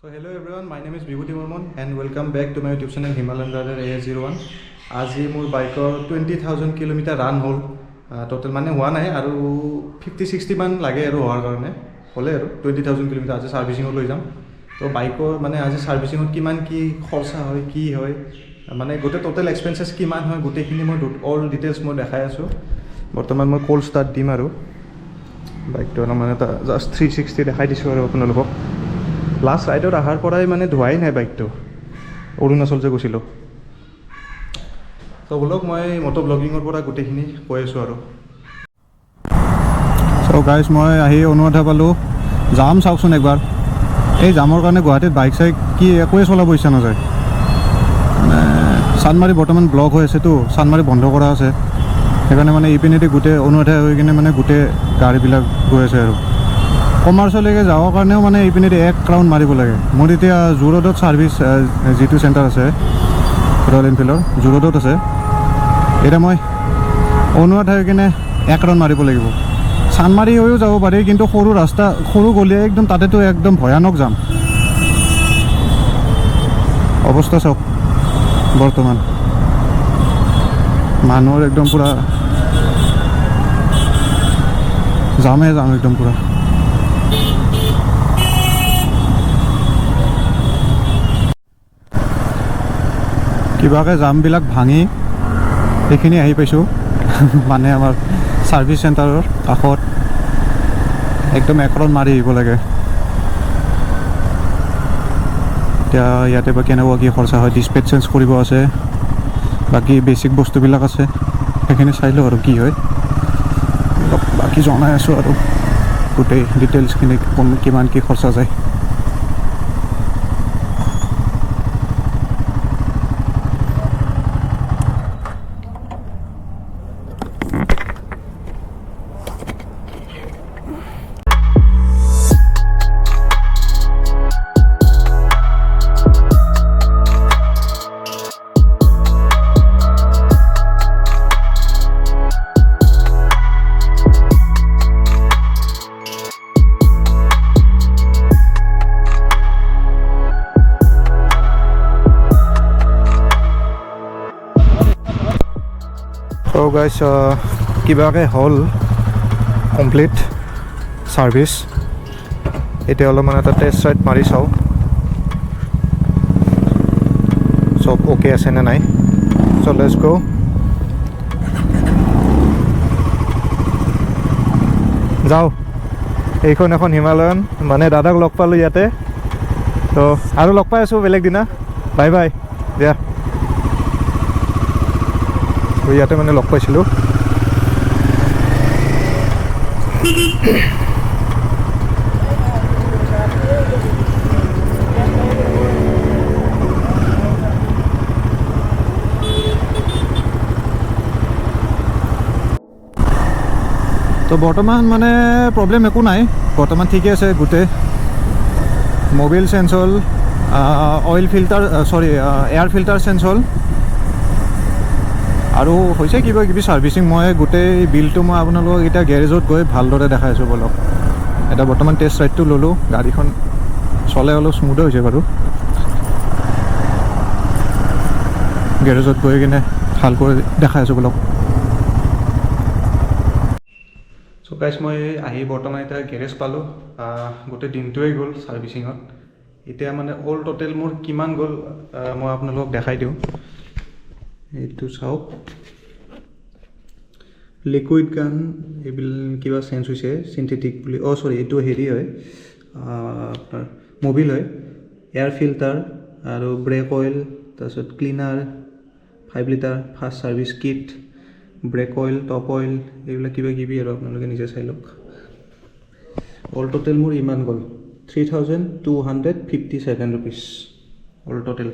So hello everyone, my name is Vibhuti Mormon and welcome back to my YouTube channel Himalayan Rider AS01. আজি মোৰ বাইকৰ 20,000 kilometre run হ'ল total মানে হোৱা নাই আৰু 50-60 মান লাগে আৰু হোৱাৰ কাৰণে হ'লে আৰু 20,000 কিলোমিটাৰ আজি সাৰ্ভিসিঙত লৈ যাম তো বাইকৰ মানে আজি সাৰ্ভিসিঙত কিমান কি খৰচা হয় কি হয় মানে গোটে টোটেল এক্সপেন্সেস কিমান হয় গোটেখিনি মই অল ডিটেইলছ মই দেখাই আছো বৰ্তমান মই কোল্ড ষ্টাৰ্ট দিম আৰু বাইকটো মানে জাস্ট 360 দেখাই দিছো আৰু আপোনালোকক লাষ্ট ৰাইডত আহাৰ পৰাই মানে ধোৱাই নাই বাইকটো অৰুণাচল যে গৈছিলোঁ তো ব্লগ মই মটো ব্লগিঙৰ পৰা গোটেইখিনি কৈ আছোঁ আৰু চ' গাইজ মই আহি অনুৰাধা পালোঁ জাম চাওকচোন একবাৰ এই জামৰ কাৰণে গুৱাহাটীত বাইক চাইক কি একোৱে চলাব ইচ্ছা নাযায় মানে চানমাৰী বৰ্তমান ব্লক হৈ আছেতো চানমাৰী বন্ধ কৰা আছে সেইকাৰণে মানে ইপিনেদি গোটেই অনুৰাধা হৈ কিনে মানে গোটেই গাড়ীবিলাক গৈ আছে আৰু কমাৰ্চলৈকে যাবৰ কাৰণেও মানে ইপিনেদি এক ৰাউণ্ড মাৰিব লাগে মোৰ এতিয়া জু ৰোডত ছাৰ্ভিচ যিটো চেণ্টাৰ আছে ৰয়েল এনফিল্ডৰ জু ৰোডত আছে এতিয়া মই অনুৰাধা হৈ কিনে এক ৰাউণ্ড মাৰিব লাগিব চানমাৰী হৈও যাব পাৰি কিন্তু সৰু ৰাস্তা সৰু গলিয়ে একদম তাতেতো একদম ভয়ানক যাম অৱস্থা চাওক বৰ্তমান মানুহৰ একদম পূৰা যামে যাম একদম পূৰা কিবাকৈ জামবিলাক ভাঙি এইখিনি আহি পাইছোঁ মানে আমাৰ ছাৰ্ভিচ চেণ্টাৰৰ কাষত একদম একৰণ মাৰি আহিব লাগে এতিয়া ইয়াতে বা কেনেকুৱা কি খৰচা হয় ডিছপেচ চেঞ্জ কৰিব আছে বাকী বেছিক বস্তুবিলাক আছে সেইখিনি চাই লওঁ আৰু কি হয় বাকী জনাই আছোঁ আৰু গোটেই ডিটেইলছখিনি কিমান কি খৰচা যায় So guys, কিবাকৈ হ'ল কমপ্লিট ছাৰ্ভিচ এতিয়া অলপমান এটা টেষ্ট ৰাইড মাৰি চাওঁ চব অ'কে আছে নে নাই চ' লেটছ গো যাওঁ এইখন এখন হিমালয়ান মানে দাদাক লগ পালোঁ ইয়াতে তো আৰু লগ পাই আছোঁ বেলেগ দিনা বাই বাই দিয়া ইয়াতে মানে লগ পাইছিলোঁ তো বৰ্তমান মানে প্ৰব্লেম একো নাই বৰ্তমান ঠিকে আছে গোটেই মবিল চেঞ্জ হ'ল oil filter air filter change হ'ল আৰু হৈছে কিবা কিবি ছাৰ্ভিচিং মই গোটেই বিলটো মই আপোনালোকক এতিয়া গেৰেজত গৈ ভালদৰে দেখাই আছোঁ বলক এতিয়া বৰ্তমান টেষ্ট ৰাইডটো ল'লোঁ গাড়ীখন চলে অলপ স্মুথে হৈছে বাৰু গেৰেজত গৈ কিনে ভালকৈ দেখাই আছোঁ বলক চ' গাইজ মই আহি বৰ্তমান এতিয়া গেৰেজ পালোঁ গোটেই দিনটোৱে গ'ল ছাৰ্ভিচিঙত এতিয়া মানে অল টোটেল মোৰ কিমান গ'ল মই আপোনালোকক দেখাই দিওঁ এইটো চাওক লিকুইড গান এইবিলাক কিবা চেঞ্জ হৈছে চিন্থেটিক বুলি চৰি এইটো হেৰি হয় আপোনাৰ মবিল হয় এয়াৰ ফিল্টাৰ আৰু ব্ৰেক অইল তাৰপিছত cleaner 5 litre first service kit brake oil top oil এইবিলাক কিবা কিবি আৰু আপোনালোকে নিজে চাই লওক অল টোটেল মোৰ ইমান গ'ল 3,257 ৰুপিজ অল টোটেল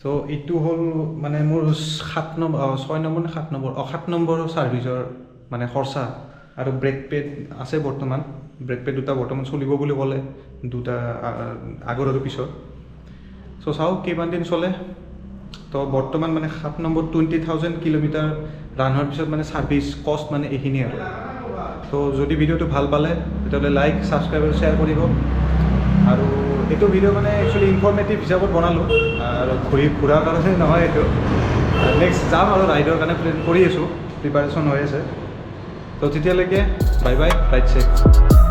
তো এইটো হ'ল মানে মোৰ 7 নম্বৰ ছাৰ্ভিচৰ মানে খৰচা আৰু ব্ৰেক পেড আছে বৰ্তমান ব্ৰেক পেড দুটা বৰ্তমান চলিব বুলি ক'লে দুটা আগৰ আৰু পিছত চ' চাওঁ কিমান দিন চলে তো বৰ্তমান মানে 7 নম্বৰ 20,000 কিলোমিটাৰ ৰান হোৱাৰ পিছত মানে ছাৰ্ভিচ কষ্ট মানে এইখিনি আৰু তো যদি ভিডিঅ'টো ভাল পালে তেতিয়াহ'লে লাইক ছাবস্ক্ৰাইব আৰু শ্বেয়াৰ কৰিব আৰু এইটো ভিডিঅ' মানে একচুৱেলি ইনফৰ্মেটিভ হিচাপত বনালোঁ আৰু ঘূৰাৰ কাৰণে নহয় এইটো নেক্সট যাম আৰু ৰাইডৰ কাৰণে প্লেন কৰি আছোঁ প্ৰিপাৰেশ্যন হৈ আছে তো তেতিয়ালৈকে বাই বাই ৰাইড চেক